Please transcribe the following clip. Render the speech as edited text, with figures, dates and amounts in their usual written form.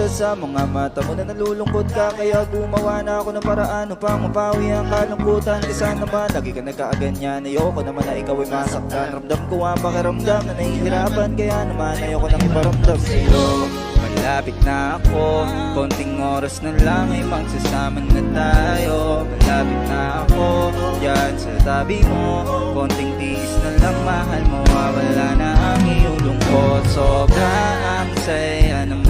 sa mga mata mo na nalulungkot ka. Kaya gumawa na ako ng paraan upang mapawi ang kalungkutan. Kasi naman lagi ka nagkaaganyan. Ayoko naman na ikaw ay masaktan. Ramdam ko ang pakiramdam na nahihirapan. Kaya naman ayoko nang iparamdam sa'yo. Malapit na ako, konting oras na lang ay magsasama na tayo. Malapit na ako, yan sa tabi mo. Konting tiis na lang, mahal mo, wala na ang iyong lungkot. Sobrang saya naman